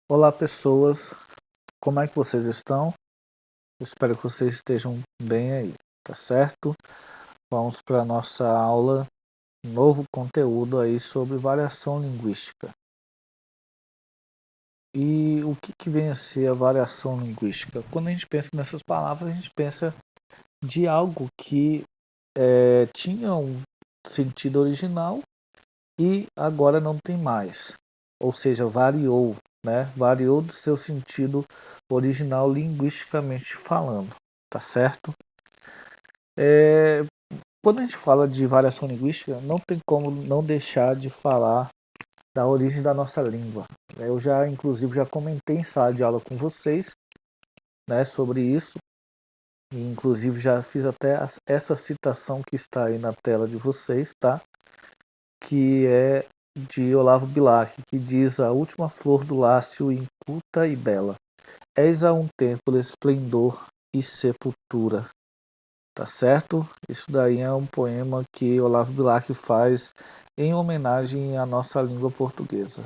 Olá pessoas, como é que vocês estão? Eu espero que vocês estejam bem aí, tá certo? Vamos para a nossa aula, novo conteúdo aí sobre variação linguística. E o que vem a ser a variação linguística? Quando a gente pensa nessas palavras, a gente pensa de algo que tinha um sentido original e agora não tem mais. Ou seja, variou, né? Variou do seu sentido original linguisticamente falando, tá certo? Quando a gente fala de variação linguística, não tem como não deixar de falar da origem da nossa língua. Eu já, inclusive, já comentei em sala de aula com vocês, né, sobre isso. E, inclusive, já fiz até essa citação que está aí na tela de vocês, tá? Que é de Olavo Bilac, que diz: a última flor do lácio inculta e bela. És a um tempo de esplendor e sepultura. Tá certo? Isso daí é um poema que Olavo Bilac faz em homenagem à nossa língua portuguesa.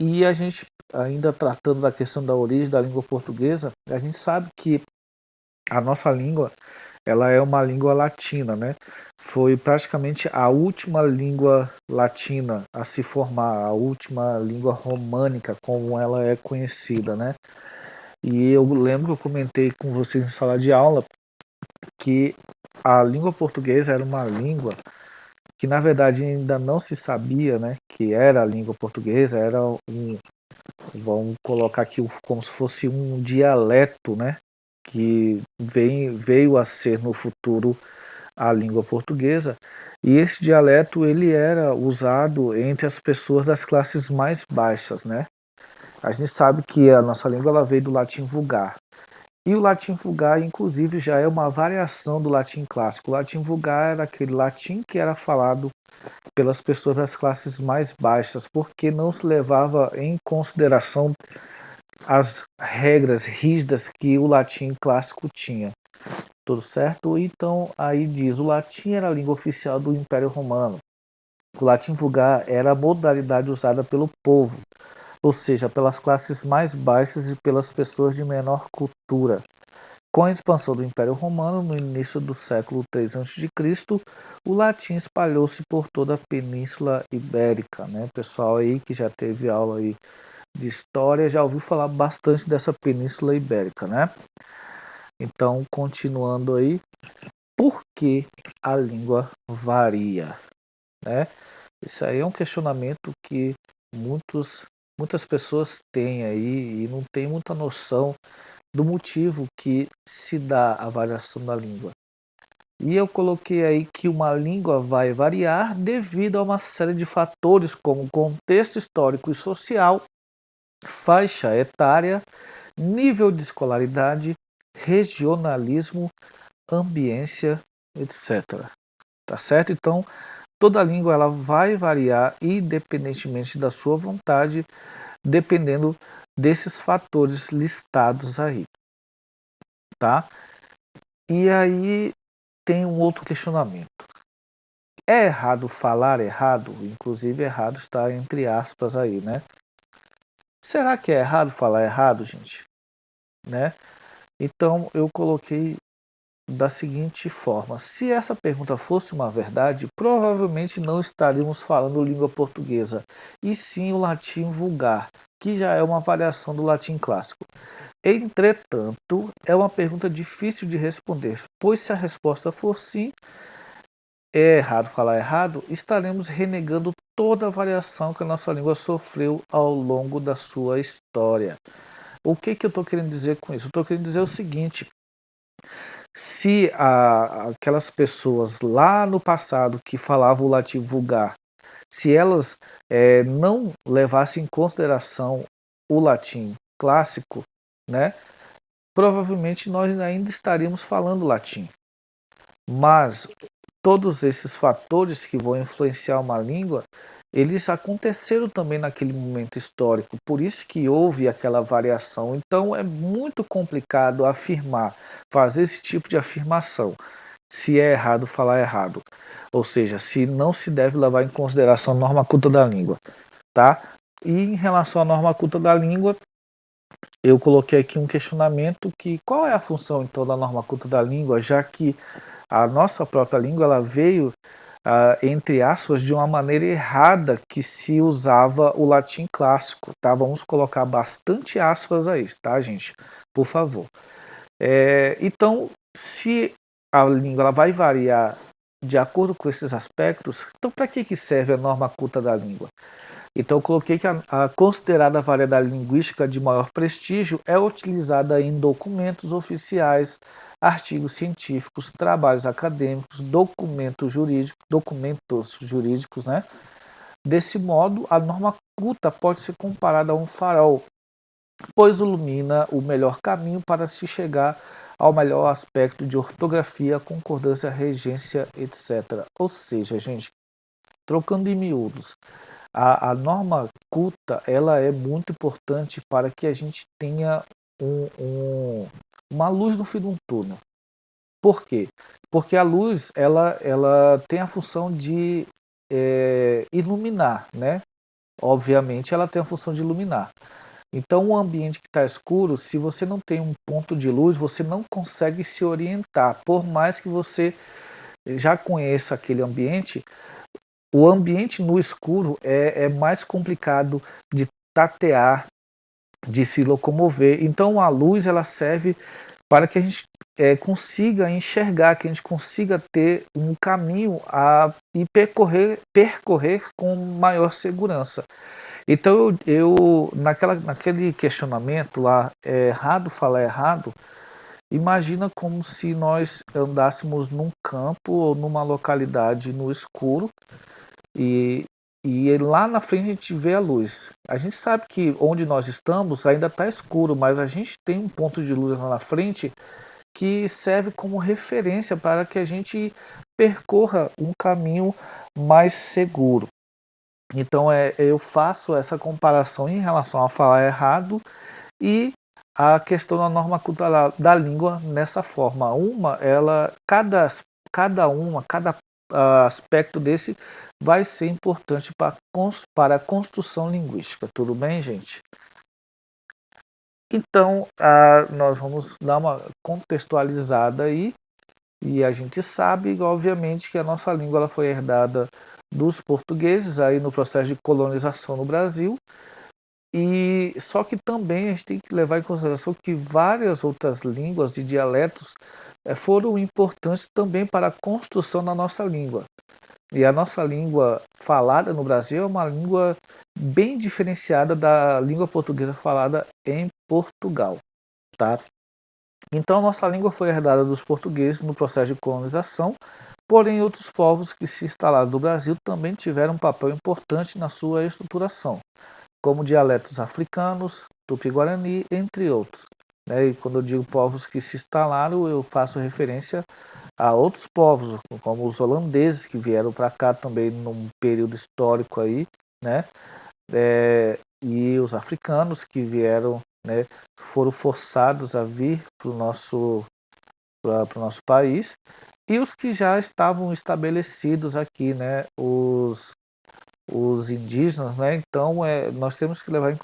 E a gente, ainda tratando da questão da origem da língua portuguesa, a gente sabe que a nossa língua, ela é uma língua latina, né? Foi praticamente a última língua latina a se formar, a última língua românica, como ela é conhecida, né? E eu lembro que eu comentei com vocês em sala de aula que a língua portuguesa era uma língua que na verdade ainda não se sabia, né, que era a língua portuguesa, era vamos colocar aqui como se fosse um dialeto, né, que veio a ser no futuro a língua portuguesa. E esse dialeto ele era usado entre as pessoas das classes mais baixas, né? A gente sabe que a nossa língua ela veio do latim vulgar. E o latim vulgar, inclusive, já é uma variação do latim clássico. O latim vulgar era aquele latim que era falado pelas pessoas das classes mais baixas, porque não se levava em consideração as regras rígidas que o latim clássico tinha. Tudo certo? Então, aí diz, o latim era a língua oficial do Império Romano. O latim vulgar era a modalidade usada pelo povo, ou seja, pelas classes mais baixas e pelas pessoas de menor cultura. Com a expansão do Império Romano, no início do século III a.C., o latim espalhou-se por toda a Península Ibérica, né? O pessoal aí que já teve aula aí de história já ouviu falar bastante dessa Península Ibérica, né? Então, continuando aí, por que a língua varia, né? Isso aí é um questionamento que muitas pessoas têm aí e não têm muita noção do motivo que se dá a variação da língua. E eu coloquei aí que uma língua vai variar devido a uma série de fatores como contexto histórico e social, faixa etária, nível de escolaridade, regionalismo, ambiência, etc. Tá certo? Então, toda língua ela vai variar independentemente da sua vontade, dependendo desses fatores listados aí, tá? E aí tem um outro questionamento. É errado falar errado? Inclusive errado está entre aspas aí, né? Será que é errado falar errado, gente? Né? Então eu coloquei da seguinte forma: se essa pergunta fosse uma verdade, provavelmente não estaríamos falando língua portuguesa, e sim o latim vulgar, que já é uma variação do latim clássico. Entretanto, é uma pergunta difícil de responder, pois se a resposta for sim, é errado falar errado, estaremos renegando toda a variação que a nossa língua sofreu ao longo da sua história. O que eu estou querendo dizer com isso? Eu estou querendo dizer o seguinte: se aquelas pessoas lá no passado que falavam o latim vulgar, se elas não levassem em consideração o latim clássico, né, provavelmente nós ainda estaríamos falando latim. Mas todos esses fatores que vão influenciar uma língua, eles aconteceram também naquele momento histórico, por isso que houve aquela variação. Então é muito complicado afirmar, fazer esse tipo de afirmação, se é errado falar errado. Ou seja, se não se deve levar em consideração a norma culta da língua, tá? E em relação à norma culta da língua, eu coloquei aqui um questionamento que qual é a função então da norma culta da língua, já que a nossa própria língua ela veio, entre aspas, de uma maneira errada que se usava o latim clássico, tá? Vamos colocar bastante aspas aí, tá, gente? Por favor. Então, se a língua ela vai variar de acordo com esses aspectos, então para que serve a norma culta da língua? Então eu coloquei que a considerada variedade linguística de maior prestígio é utilizada em documentos oficiais, artigos científicos, trabalhos acadêmicos, documentos jurídicos, né? Desse modo, a norma culta pode ser comparada a um farol, pois ilumina o melhor caminho para se chegar ao melhor aspecto de ortografia, concordância, regência, etc. Ou seja, gente, trocando em miúdos, a norma culta ela é muito importante para que a gente tenha uma luz no fim de um túnel. Por quê? Porque a luz ela tem a função de iluminar, né? Obviamente ela tem a função de iluminar. Então, um ambiente que está escuro, se você não tem um ponto de luz, você não consegue se orientar. Por mais que você já conheça aquele ambiente, o ambiente no escuro é mais complicado de tatear, de se locomover. Então, a luz ela serve para que a gente consiga enxergar, que a gente consiga ter um caminho e percorrer com maior segurança. Então naquele questionamento lá, é errado falar errado, imagina como se nós andássemos num campo ou numa localidade no escuro e, e lá na frente a gente vê a luz. A gente sabe que onde nós estamos ainda está escuro, mas a gente tem um ponto de luz lá na frente que serve como referência para que a gente percorra um caminho mais seguro. Então eu faço essa comparação em relação a falar errado e a questão da norma cultural da língua nessa forma. Cada aspecto desse vai ser importante para a construção linguística. Tudo bem, gente? Então, nós vamos dar uma contextualizada aí. E a gente sabe, obviamente, que a nossa língua ela foi herdada dos portugueses aí no processo de colonização no Brasil. E só que também a gente tem que levar em consideração que várias outras línguas e dialetos foram importantes também para a construção da nossa língua. E a nossa língua falada no Brasil é uma língua bem diferenciada da língua portuguesa falada em Portugal, tá? Então, nossa língua foi herdada dos portugueses no processo de colonização, porém outros povos que se instalaram no Brasil também tiveram um papel importante na sua estruturação, como dialetos africanos, tupi-guarani, entre outros. E quando eu digo povos que se instalaram, eu faço referência a outros povos, como os holandeses que vieram para cá também num período histórico aí, né? E os africanos que vieram, né, foram forçados a vir para o nosso país, e os que já estavam estabelecidos aqui, né, os indígenas, né? Então nós temos que levar em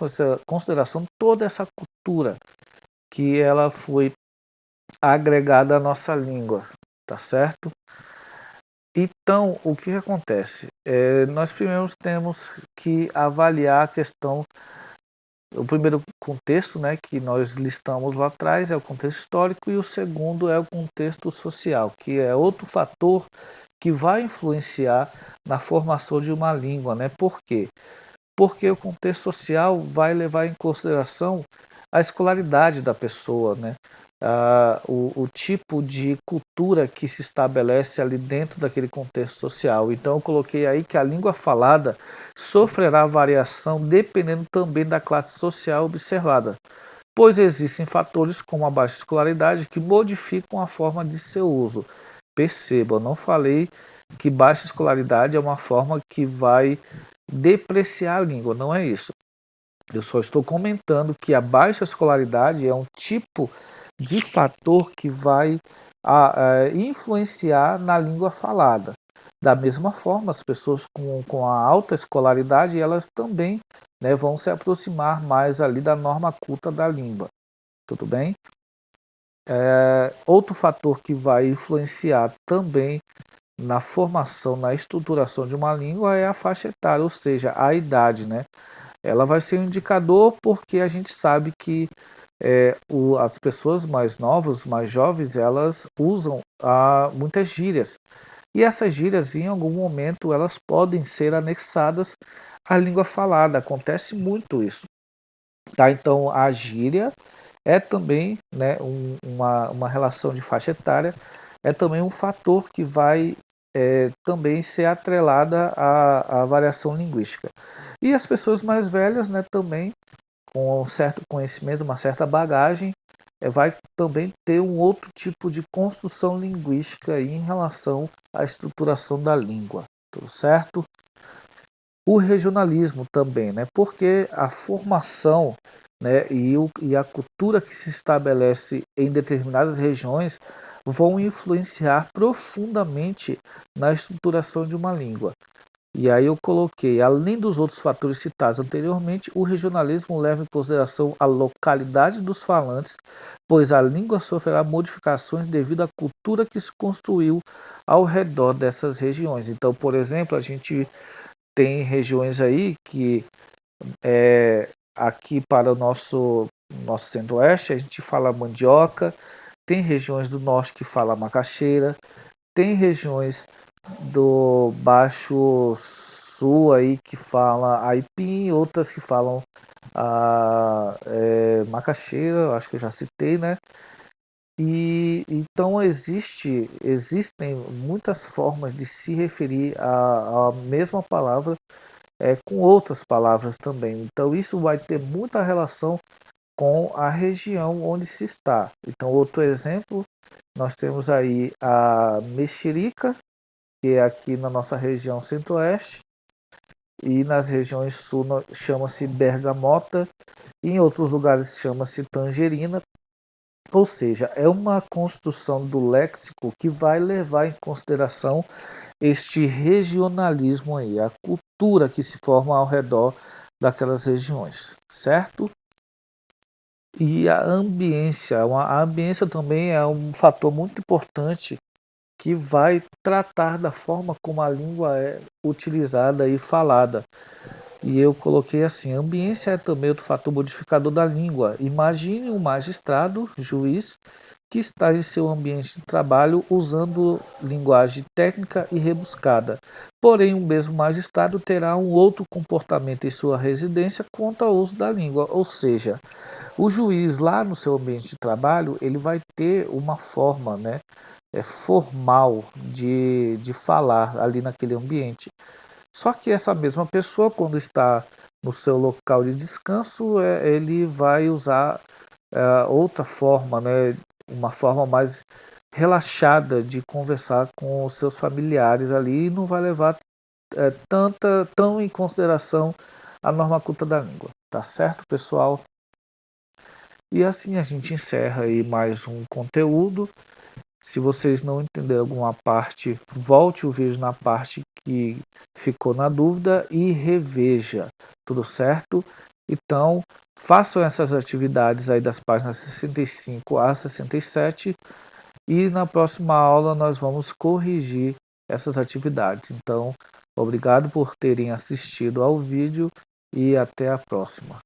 consideração toda essa cultura que ela foi agregada à nossa língua, tá certo? Então, o que acontece? Nós primeiro temos que avaliar a questão. O primeiro contexto, né, que nós listamos lá atrás é o contexto histórico, e o segundo é o contexto social, que é outro fator que vai influenciar na formação de uma língua, né? Por quê? Porque o contexto social vai levar em consideração a escolaridade da pessoa, né? O tipo de cultura que se estabelece ali dentro daquele contexto social. Então eu coloquei aí que a língua falada sofrerá variação dependendo também da classe social observada, pois existem fatores como a baixa escolaridade que modificam a forma de seu uso. Perceba, eu não falei que baixa escolaridade é uma forma que vai depreciar a língua, não é isso. Eu só estou comentando que a baixa escolaridade é um tipo de fator que vai influenciar na língua falada. Da mesma forma, as pessoas com a alta escolaridade, elas também, né, vão se aproximar mais ali da norma culta da língua, tudo bem? Outro fator que vai influenciar também na formação, na estruturação de uma língua é a faixa etária, ou seja, a idade, né? Ela vai ser um indicador porque a gente sabe que as pessoas mais novas, mais jovens, elas usam muitas gírias. E essas gírias, em algum momento, elas podem ser anexadas à língua falada. Acontece muito isso. Tá? Então, a gíria é também, né, uma relação de faixa etária, é também um fator que vai também ser atrelada à variação linguística. E as pessoas mais velhas, né, também, com um certo conhecimento, uma certa bagagem, vai também ter um outro tipo de construção linguística em relação à estruturação da língua, tudo certo? O regionalismo também, né? Porque a formação, né, e a cultura que se estabelece em determinadas regiões vão influenciar profundamente na estruturação de uma língua. E aí eu coloquei, além dos outros fatores citados anteriormente, o regionalismo leva em consideração a localidade dos falantes, pois a língua sofrerá modificações devido à cultura que se construiu ao redor dessas regiões. Então, por exemplo, a gente tem regiões aí que aqui para o nosso centro-oeste a gente fala mandioca, tem regiões do norte que fala macaxeira, tem regiões do Baixo Sul aí que fala aipim, outras que falam macaxeira, acho que eu já citei, né? E então existem muitas formas de se referir à mesma palavra com outras palavras também. Então isso vai ter muita relação com a região onde se está. Então outro exemplo, nós temos aí a mexerica, que é aqui na nossa região centro-oeste, e nas regiões sul chama-se bergamota, e em outros lugares chama-se tangerina. Ou seja, é uma construção do léxico que vai levar em consideração este regionalismo aí, a cultura que se forma ao redor daquelas regiões, certo? E a ambiência também é um fator muito importante que vai tratar da forma como a língua é utilizada e falada. E eu coloquei assim: ambiência é também outro fator modificador da língua. Imagine um magistrado, juiz, que está em seu ambiente de trabalho usando linguagem técnica e rebuscada. Porém, o mesmo magistrado terá um outro comportamento em sua residência quanto ao uso da língua, ou seja, o juiz lá no seu ambiente de trabalho ele vai ter uma forma, né, formal de falar ali naquele ambiente. Só que essa mesma pessoa, quando está no seu local de descanso, ele vai usar outra forma, né, uma forma mais relaxada de conversar com os seus familiares ali e não vai levar tão em consideração a norma culta da língua. Tá certo, pessoal? E assim a gente encerra aí mais um conteúdo. Se vocês não entenderam alguma parte, volte o vídeo na parte que ficou na dúvida e reveja, tudo certo? Então, façam essas atividades aí das páginas 65 a 67 e na próxima aula nós vamos corrigir essas atividades. Então, obrigado por terem assistido ao vídeo e até a próxima.